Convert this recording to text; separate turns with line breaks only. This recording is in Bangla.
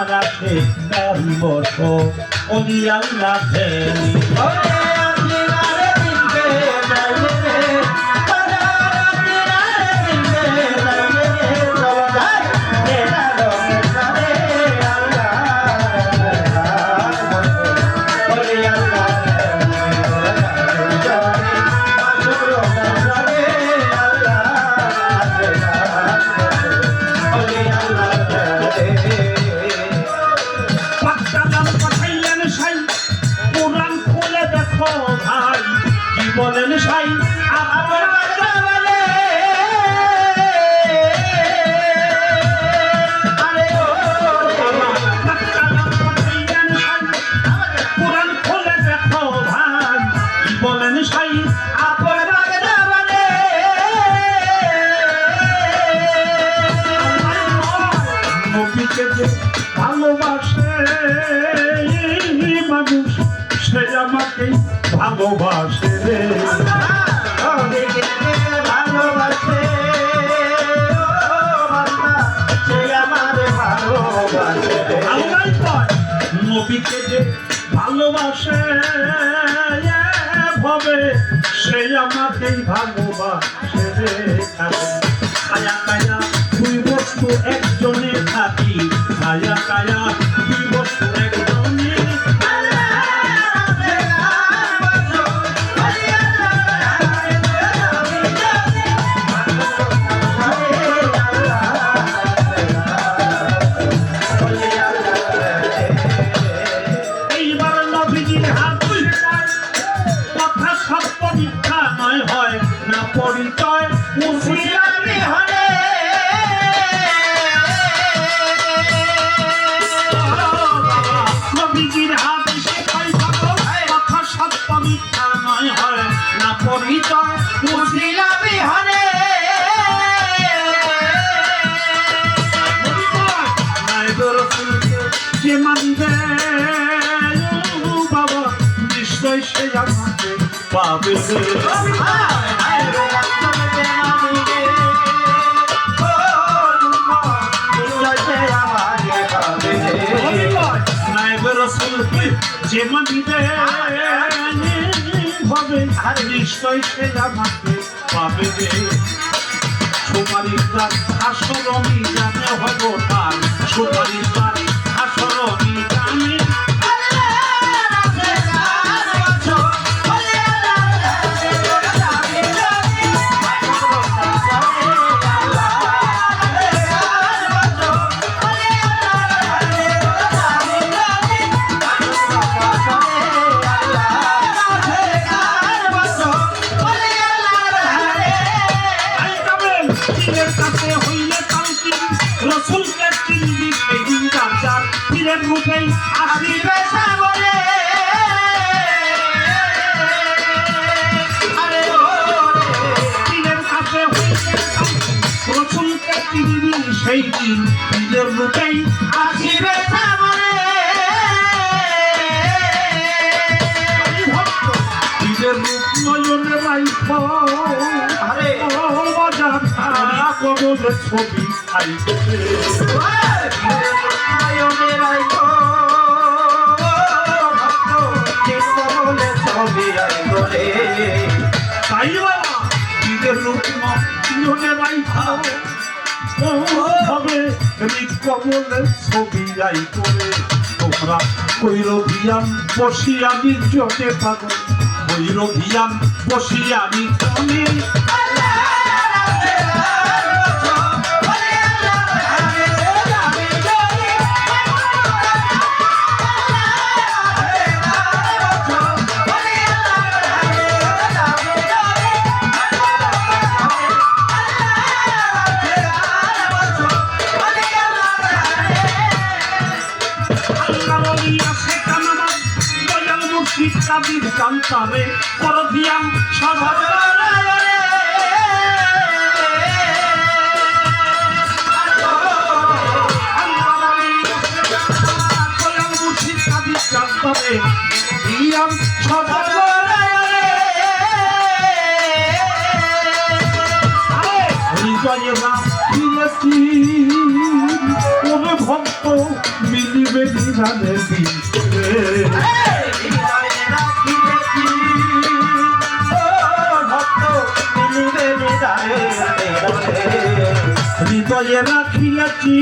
রাখে গান বসো ওলি আল্লাহ ফেলি বলেন সাই আমার বলে আরে ও পুরাণ খুলে দেখো ভাই বলেন সাই আপনার বলে নবীকে যে ভালোবাসে মানুষ সে আমাকে ভালোবাসে রে ভালোবাসে সে আমারে ভালোবাসে নবীকে যে ভালোবাসে ভাবে সে আমাকেই ভালোবাসে রে কায়া কায়া দুই বস্তু একজনে থাকি কায়া কায়া দুই বস্তু একজনে পরিচয় মুসলিমি হলে নবীজির হাদিসে কই থাকো কথা সত্য মিথ্যা নয় হয় না পরিচয় মুসলিমি হলে নাইবে রাসূলকে যে মানবে বাবা নিশ্চয় সে আমাকে পাবে যে মানিবে ভাবে আর নিশ্চয় সে আমাকে পাবে সুপারিশদার আসরণী জানে হব তার সুপারিশদার আসরণী জানে রূপেই আসিবে সাগরে আরে পীরের কাছে হইলে রসুলকে চিনবি সেই দিন পীরের রূপেই আসিবে সাগরে পীরের রূপ নয়নে রাইখ আরে ও বাজার কবলে ছবি আইবে তোমরা কৈরভিয়ান বসিয়ানি জোটে পাগল কৈরভিয়ান বসিয়ানি জনে কাবির কান্তারে করদিয়াম সর্বদয় মুর্শিদ কাবির কান্তারে দিয়াম সর্বদয় হৃদয়ে না ফিরেছি ভক্ত মিলে মিলিবে বিধানে দিলে
হৃদয়ে রাখিলেছি ও ভক্ত মিলিবে বিধানে দিলে
হৃদয়ে রাখিলেছি